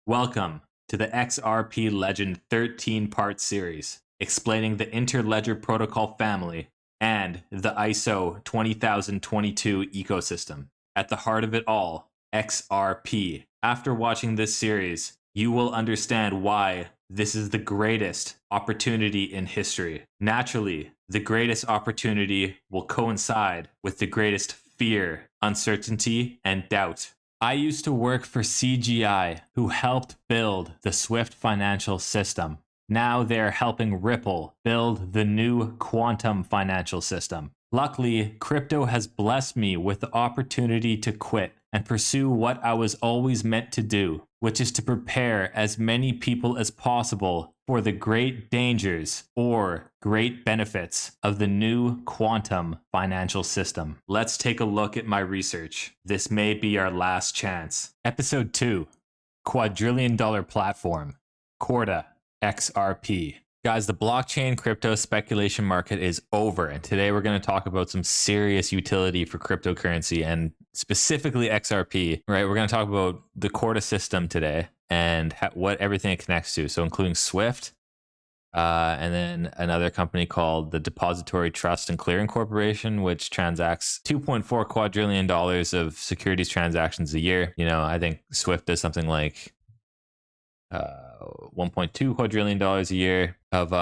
Welcome to the XRP Legend 13-part series, explaining the Interledger Protocol family and the ISO 20022 ecosystem. At the heart of it all, XRP. After watching this series, you will understand why this is the greatest opportunity in history. Naturally, the greatest opportunity will coincide with the greatest fear, uncertainty, and doubt. I used to work for CGI, who helped build the SWIFT financial system. Now they're helping Ripple build the new quantum financial system. Luckily, crypto has blessed me with the opportunity to quit and pursue what I was always meant to do, which is to prepare as many people as possible for the great dangers or great benefits of the new quantum financial system. Let's take a look at my research. This may be our last chance. Episode 2, Quadrillion Dollar Platform, Corda XRP. Guys, the blockchain crypto speculation market is over, and today we're going to talk about some serious utility for cryptocurrency and specifically XRP, right? We're going to talk about the Corda system today and what everything it connects to, so including SWIFT, and then another company called the Depository Trust and Clearing Corporation, which transacts $2.4 quadrillion of securities transactions a year. You know, I think SWIFT does something like $1.2 quadrillion a year of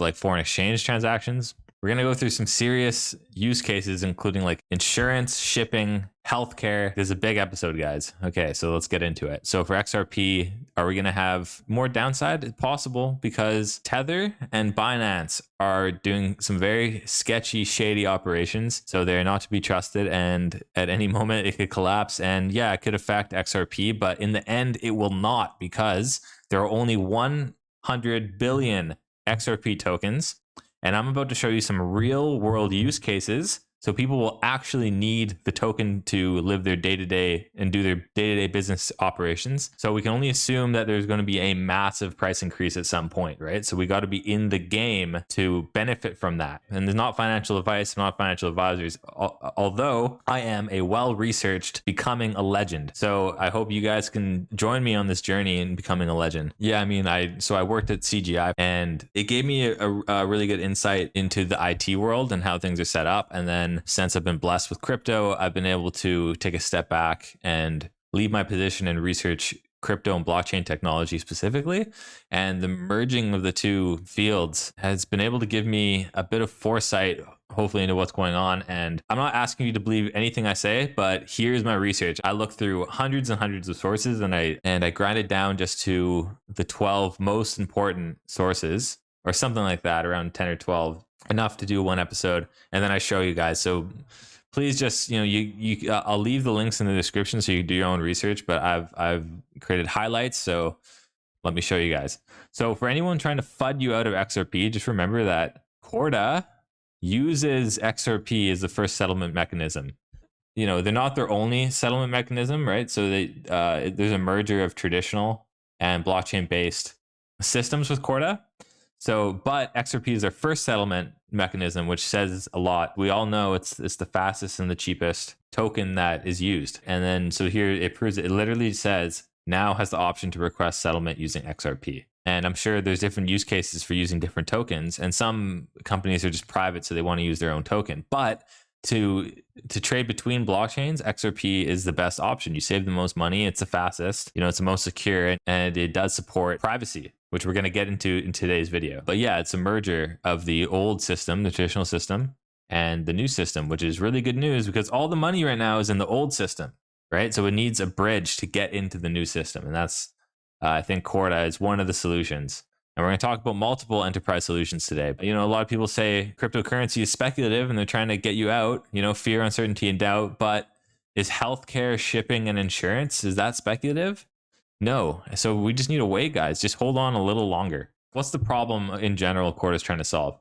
like foreign exchange transactions. We're going to go through some serious use cases, including like insurance, shipping, healthcare. This is a big episode, guys. Okay, so let's get into it. So for XRP, are we going to have more downside? Possible, because Tether and Binance are doing some very sketchy, shady operations. So they're not to be trusted, and at any moment it could collapse. And yeah, it could affect XRP, but in the end, it will not, because there are only 100 billion XRP tokens. And I'm about to show you some real world use cases, so people will actually need the token to live their day-to-day and do their day-to-day business operations. So we can only assume that there's going to be a massive price increase at some point, right? So we got to be in the game to benefit from that. And there's not financial advice, not financial advisors, although I am a well-researched becoming a legend. So I hope you guys can join me on this journey in becoming a legend. Yeah, I mean, I worked at CGI, and it gave me a really good insight into the IT world and how things are set up. And then since I've been blessed with crypto, I've been able to take a step back and leave my position and research crypto and blockchain technology specifically. And the merging of the two fields has been able to give me a bit of foresight, hopefully, into what's going on. And I'm not asking you to believe anything I say, but here's my research. I looked through hundreds and hundreds of sources, and I grind it down just to the 12 most important sources, or something like that, around 10 or 12. Enough to do one episode, and then I show you guys. So please just, I'll leave the links in the description so you can do your own research, but I've created highlights, so let me show you guys. So for anyone trying to FUD you out of XRP, just remember that Corda uses XRP as the first settlement mechanism. You know, they're not their only settlement mechanism, right? So there's a merger of traditional and blockchain-based systems with Corda. So, but XRP is their first settlement mechanism, which says a lot. We all know it's the fastest and the cheapest token that is used. And then, so here it proves it literally says now has the option to request settlement using XRP. And I'm sure there's different use cases for using different tokens. And some companies are just private, so they want to use their own token. But to trade between blockchains, XRP is the best option. You save the most money. It's the fastest. You know, it's the most secure, and it does support privacy, which we're going to get into in today's video. But yeah, it's a merger of the old system, the traditional system, and the new system, which is really good news because all the money right now is in the old system, right? So it needs a bridge to get into the new system. And that's, I think Corda is one of the solutions. And we're going to talk about multiple enterprise solutions today. You know, a lot of people say cryptocurrency is speculative and they're trying to get you out, you know, fear, uncertainty, and doubt. But is healthcare, shipping, and insurance, is that speculative? No. So we just need to wait, guys. Just hold on a little longer. What's the problem in general Corda is trying to solve?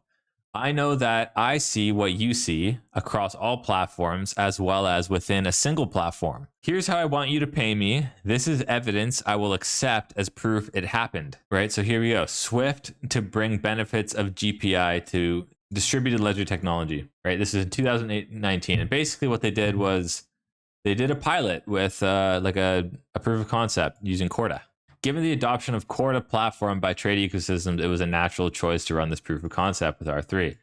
I know that I see what you see across all platforms as well as within a single platform. Here's how I want you to pay me. This is evidence I will accept as proof it happened, right? So here we go. SWIFT to bring benefits of GPI to distributed ledger technology, right? This is in 2019. And basically what they did was they did a pilot with like a proof of concept using Corda. Given the adoption of Corda platform by trade ecosystems, it was a natural choice to run this proof of concept with R3.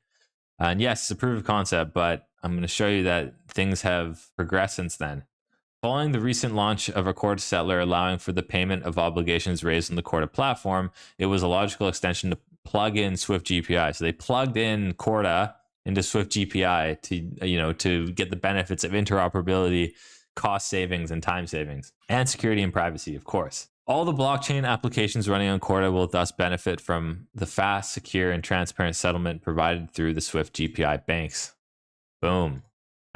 And yes, it's a proof of concept, but I'm going to show you that things have progressed since then. Following the recent launch of a Corda settler allowing for the payment of obligations raised on the Corda platform, it was a logical extension to plug in Swift GPI. So they plugged in Corda into Swift GPI to get the benefits of interoperability, cost savings, and time savings, and security and privacy, of course. All the blockchain applications running on Corda will thus benefit from the fast, secure, and transparent settlement provided through the Swift GPI banks. Boom.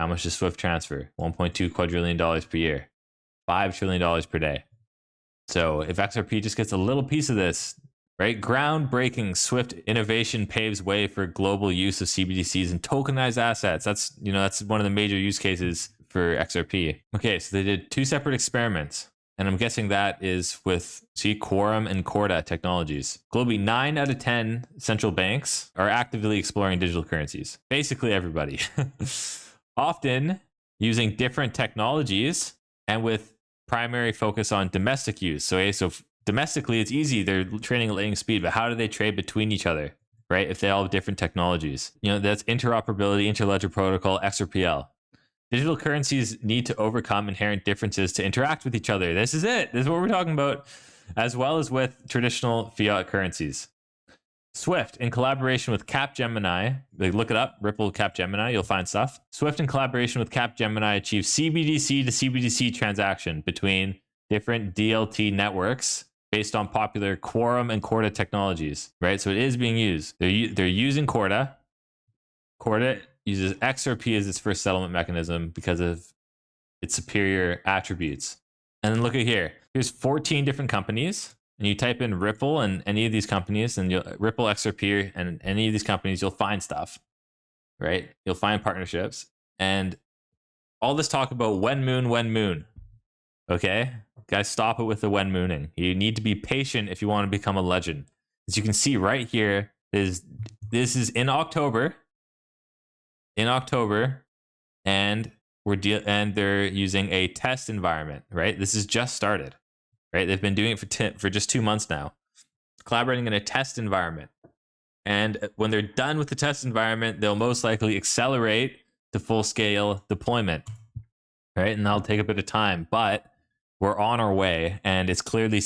How much does Swift transfer? $1.2 quadrillion per year, $5 trillion per day. So if XRP just gets a little piece of this, right? Groundbreaking Swift innovation paves way for global use of CBDCs and tokenized assets. That's one of the major use cases for XRP. Okay, so they did 2 separate experiments. And I'm guessing that is with, Quorum and Corda technologies. Globally, 9 out of 10 central banks are actively exploring digital currencies. Basically everybody. Often using different technologies and with primary focus on domestic use. So domestically, it's easy. They're trading at lightning speed, but how do they trade between each other, right? If they all have different technologies. That's interoperability, interledger protocol, XRPL. Digital currencies need to overcome inherent differences to interact with each other. This is it. This is what we're talking about, as well as with traditional fiat currencies. Swift, in collaboration with Capgemini, look it up, Ripple Capgemini, you'll find stuff. Swift, in collaboration with Capgemini, achieves CBDC to CBDC transaction between different DLT networks based on popular Quorum and Corda technologies, right? So it is being used. They're using Corda. Corda uses XRP as its first settlement mechanism because of its superior attributes. And then look at here. Here's 14 different companies. And you type in Ripple and any of these companies, and Ripple XRP and any of these companies, you'll find stuff, right? You'll find partnerships. And all this talk about when moon. Okay? Guys, stop it with the when mooning. You need to be patient if you want to become a legend. As you can see right here, this is in October. And they're using a test environment, right? This is just started, right? They've been doing it for just 2 months now, collaborating in a test environment. And when they're done with the test environment, they'll most likely accelerate to full-scale deployment, right? And that'll take a bit of time, but we're on our way, and it's clearly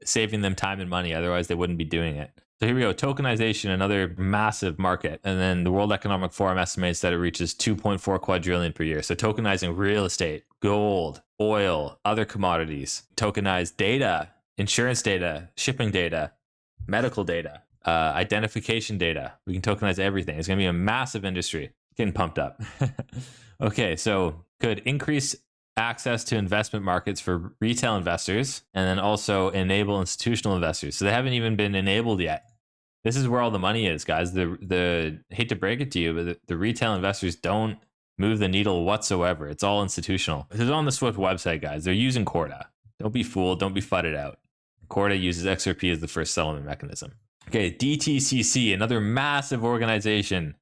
saving them time and money. Otherwise, they wouldn't be doing it. So here we go. Tokenization, another massive market. And then the World Economic Forum estimates that it reaches 2.4 quadrillion per year. So tokenizing real estate, gold, oil, other commodities, tokenized data, insurance data, shipping data, medical data, identification data. We can tokenize everything. It's going to be a massive industry. Getting pumped up. Okay, so could increase access to investment markets for retail investors and then also enable institutional investors. So they haven't even been enabled yet. This is where all the money is, guys. The hate to break it to you, but the retail investors don't move the needle whatsoever. It's all institutional. This is on the Swift website, guys. They're using Corda. Don't be fooled. Don't be fudded out. Corda uses XRP as the first settlement mechanism. Okay, DTCC, another massive organization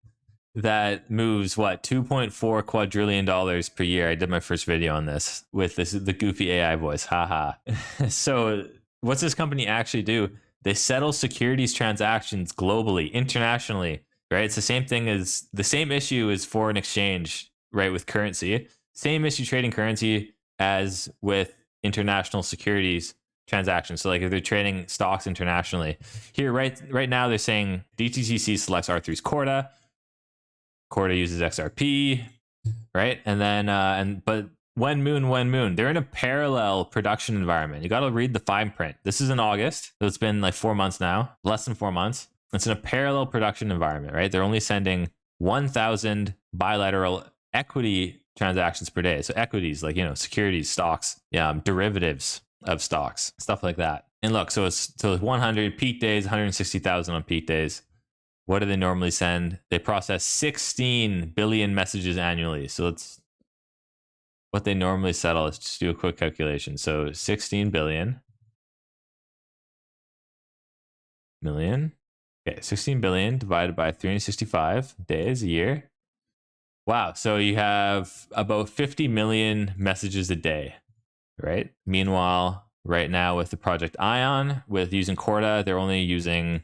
that moves $2.4 quadrillion per year. I did my first video on this with the goofy AI voice. Haha. So what's this company actually do? They settle securities transactions globally, internationally, right? It's the same thing as the same issue as foreign exchange, right? With currency, same issue trading currency as with international securities transactions. So like if they're trading stocks internationally here, right now they're saying DTCC selects R3's Corda. Corda uses XRP, right? And then, but when moon, they're in a parallel production environment. You got to read the fine print. This is in August. So it's been like 4 months now, less than 4 months. It's in a parallel production environment, right? They're only sending 1,000 bilateral equity transactions per day. So equities, like, securities, stocks, derivatives of stocks, stuff like that. And look, so it's 100 peak days, 160,000 on peak days. What do they normally send? They process 16 billion messages annually. So it's what they normally settle. Let's just do a quick calculation. So 16 billion million. Okay, 16 billion divided by 365 days a year. Wow. So you have about 50 million messages a day, right? Meanwhile, right now with the project Ion. With using Corda, they're only using,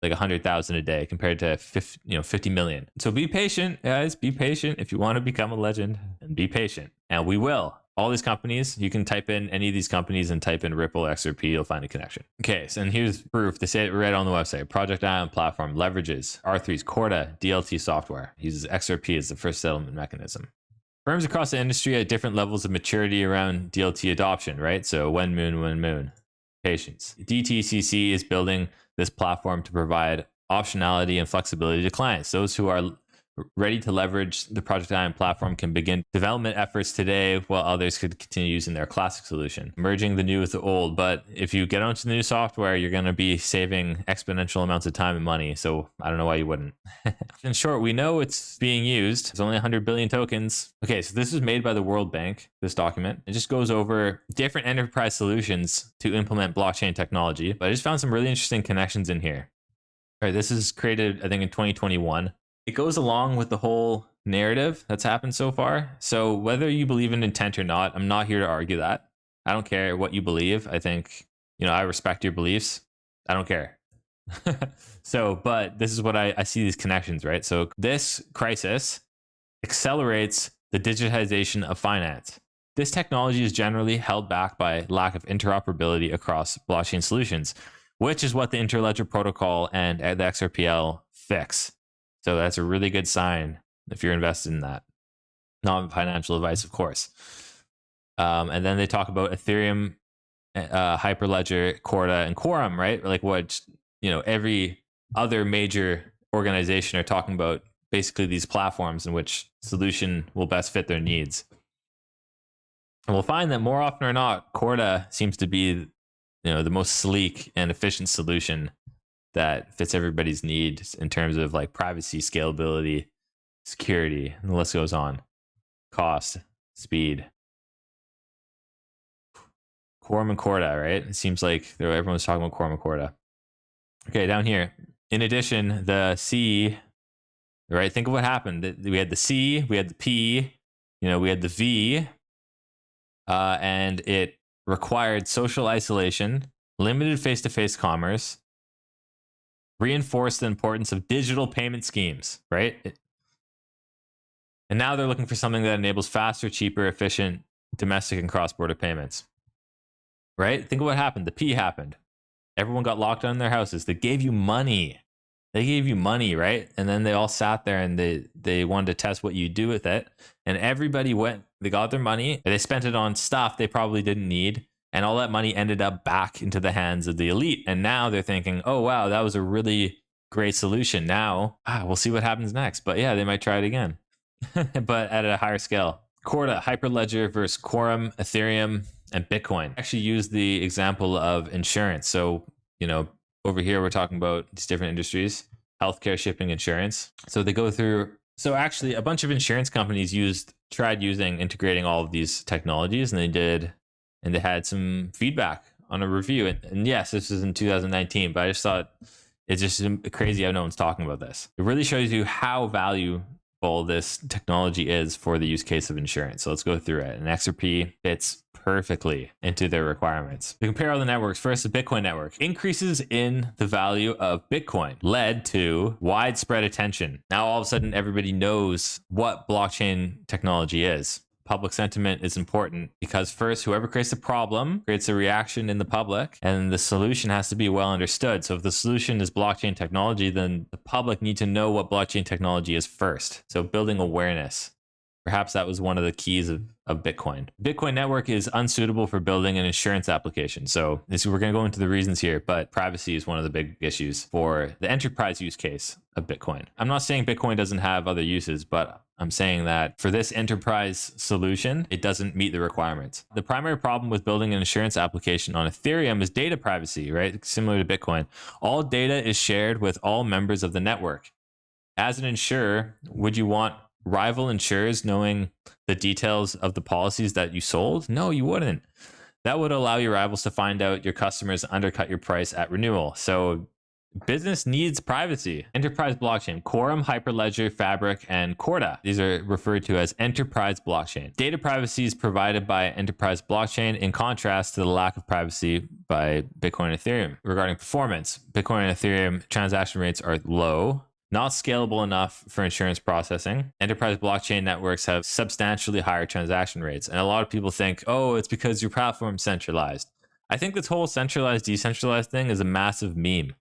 like 100,000 a day compared to 50 million. So be patient, guys. Be patient if you want to become a legend, and be patient. And we will. All these companies, you can type in any of these companies and type in Ripple XRP, you'll find a connection. Okay, so and here's proof. They say it right on the website. Project Ion platform leverages R3's Corda DLT software. Uses XRP as the first settlement mechanism. Firms across the industry at different levels of maturity around DLT adoption, right? So when moon. Patience. DTCC is building this platform to provide optionality and flexibility to clients. Those who are ready to leverage the Project Ion platform can begin development efforts today, while others could continue using their classic solution, merging the new with the old. But if you get onto the new software, you're going to be saving exponential amounts of time and money. So I don't know why you wouldn't. In short, we know it's being used. There's only 100 billion tokens. Okay, so this was made by the World Bank, this document. It just goes over different enterprise solutions to implement blockchain technology. But I just found some really interesting connections in here. All right, this is created, I think, in 2021. It goes along with the whole narrative that's happened so far. So whether you believe in intent or not, I'm not here to argue that. I don't care what you believe. I think, I respect your beliefs. I don't care. But this is what I see these connections, right? So this crisis accelerates the digitization of finance. This technology is generally held back by lack of interoperability across blockchain solutions, which is what the Interledger protocol and the XRPL fix. So that's a really good sign if you're invested in that. Not financial advice, of course. And then they talk about Ethereum, Hyperledger, Corda, and Quorum, right? Like what, every other major organization are talking about, basically these platforms in which solution will best fit their needs. And we'll find that more often or not, Corda seems to be, the most sleek and efficient solution that fits everybody's needs in terms of like privacy, scalability, security, and the list goes on. Cost, speed. Quorum and Corda, right? It seems like everyone's talking about Quorum and Corda. Okay, down here. In addition, the C, right? Think of what happened. We had the C, we had the P, we had the V, and it required social isolation, limited face-to-face commerce, reinforced the importance of digital payment schemes, right? And now they're looking for something that enables faster, cheaper, efficient domestic and cross-border payments, right? Think of what happened. The P happened. Everyone got locked down in their houses. They gave you money. Right? And then they all sat there and they wanted to test what you do with it. And everybody went, they got their money. They spent it on stuff they probably didn't need. And all that money ended up back into the hands of the elite. And now they're thinking, oh, wow, that was a really great solution. Now, we'll see what happens next. But yeah, they might try it again, but at a higher scale. Corda, Hyperledger versus Quorum, Ethereum, and Bitcoin. I actually use the example of insurance. So, over here, we're talking about these different industries, healthcare, shipping, insurance. So they go through. So actually, a bunch of insurance companies tried integrating all of these technologies, and they had some feedback on a review. And yes, this is in 2019, but I just thought it's just crazy how no one's talking about this. It really shows you how valuable this technology is for the use case of insurance. So let's go through it. And XRP fits perfectly into their requirements. We compare all the networks. First, the Bitcoin network. Increases in the value of Bitcoin led to widespread attention. Now, all of a sudden, everybody knows what blockchain technology is. Public sentiment is important because first, whoever creates the problem creates a reaction in the public, and the solution has to be well understood. So if the solution is blockchain technology, then the public need to know what blockchain technology is first. So building awareness. Perhaps that was one of the keys of Bitcoin. Bitcoin network is unsuitable for building an insurance application. So we're going to go into the reasons here, but privacy is one of the big issues for the enterprise use case of Bitcoin. I'm not saying Bitcoin doesn't have other uses, but I'm saying that for this enterprise solution, it doesn't meet the requirements. The primary problem with building an insurance application on Ethereum is data privacy, right? Similar to Bitcoin. All data is shared with all members of the network. As an insurer, would you want rival insurers knowing the details of the policies that you sold? No, you wouldn't. That would allow your rivals to find out your customers undercut your price at renewal. So business needs privacy. Enterprise blockchain, Quorum, Hyperledger, Fabric, and Corda. These are referred to as enterprise blockchain. Data privacy is provided by enterprise blockchain in contrast to the lack of privacy by Bitcoin and Ethereum. Regarding performance, Bitcoin and Ethereum transaction rates are low, not scalable enough for insurance processing. Enterprise blockchain networks have substantially higher transaction rates. And a lot of people think, oh, it's because your platform's centralized. I think this whole centralized, decentralized thing is a massive meme.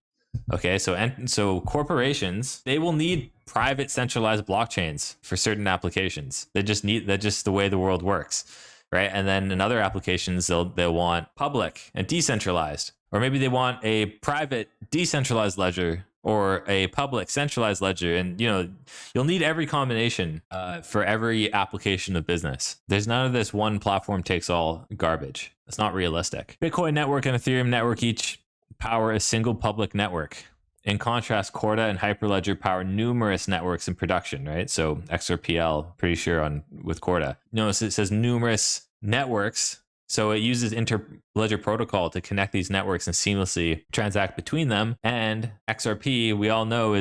Okay, so corporations, they will need private centralized blockchains for certain applications. That's just the way the world works, right? And then in other applications, they'll want public and decentralized, or maybe they want a private decentralized ledger or a public centralized ledger. And you'll need every combination for every application of business. There's none of this one platform takes all garbage. It's not realistic. Bitcoin network and Ethereum network each power a single public network. In contrast, Corda and Hyperledger power numerous networks in production, right? So XRPL, pretty sure with Corda. Notice it says numerous networks. So it uses interledger protocol to connect these networks and seamlessly transact between them. And XRP, we all know,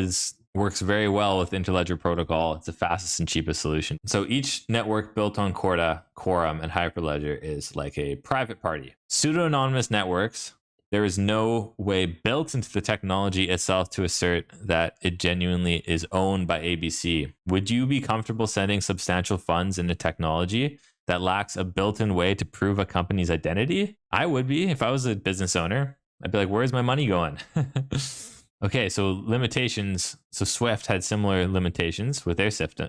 works very well with interledger protocol. It's the fastest and cheapest solution. So each network built on Corda, Quorum, and Hyperledger is like a private party. Pseudo-anonymous networks, there is no way built into the technology itself to assert that it genuinely is owned by ABC. Would you be comfortable sending substantial funds into technology that lacks a built-in way to prove a company's identity? I would be. If I was a business owner, I'd be like, where's my money going? Okay, so limitations. So Swift had similar limitations with their system,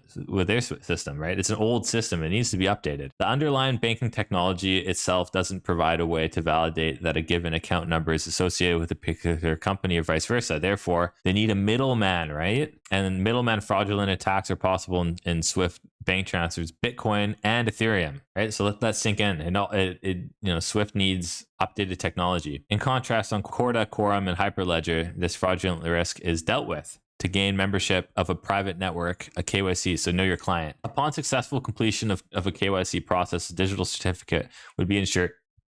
right? It's an old system. It needs to be updated. The underlying banking technology itself doesn't provide a way to validate that a given account number is associated with a particular company or vice versa. Therefore, they need a middleman, right? And middleman fraudulent attacks are possible in Swift bank transfers, Bitcoin and Ethereum, right? So let that sink in. And Swift needs updated technology. In contrast, on Corda, Quorum, and Hyperledger, this fraudulent risk is dealt with to gain membership of a private network, a KYC, so know your client. Upon successful completion of a KYC process, a digital certificate would be insured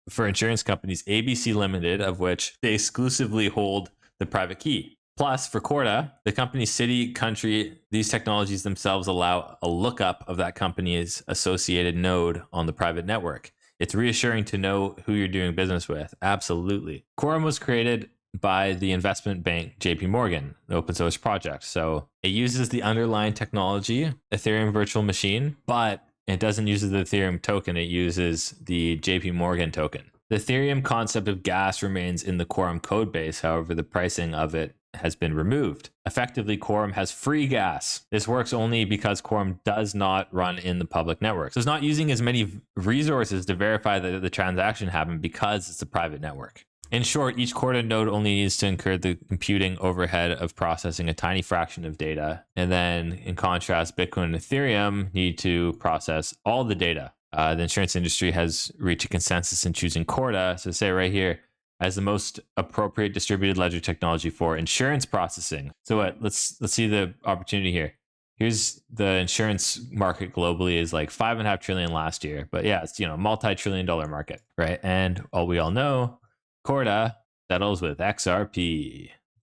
for insurance companies, ABC Limited, of which they exclusively hold the private key. Plus, for Corda, the company's city, country, these technologies themselves allow a lookup of that company's associated node on the private network. It's reassuring to know who you're doing business with. Absolutely. Quorum was created by the investment bank JP Morgan, the open source project. So it uses the underlying technology, Ethereum virtual machine, but it doesn't use the Ethereum token. It uses the JP Morgan token. The Ethereum concept of gas remains in the Quorum code base. However, the pricing of it has been removed. Effectively, Quorum has free gas. This works only because Quorum does not run in the public network. So it's not using as many resources to verify that the transaction happened because it's a private network. In short, each Corda node only needs to incur the computing overhead of processing a tiny fraction of data. And then in contrast, Bitcoin and Ethereum need to process all the data. The insurance industry has reached a consensus in choosing Corda. So say right here, as the most appropriate distributed ledger technology for insurance processing. So let's see the opportunity here. Here's the insurance market globally is like $5.5 trillion last year. But yeah, it's multi-trillion-dollar market, right? And we all know Corda settles with XRP.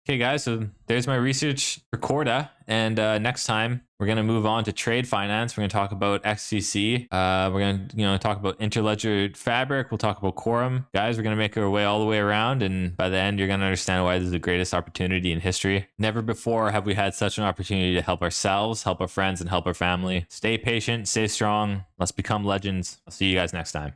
Okay, guys, so there's my research for Corda. And next time, we're going to move on to trade finance. We're going to talk about XCC. We're going to talk about interledger fabric. We'll talk about Quorum. Guys, we're going to make our way all the way around. And by the end, you're going to understand why this is the greatest opportunity in history. Never before have we had such an opportunity to help ourselves, help our friends, and help our family. Stay patient, stay strong. Let's become legends. I'll see you guys next time.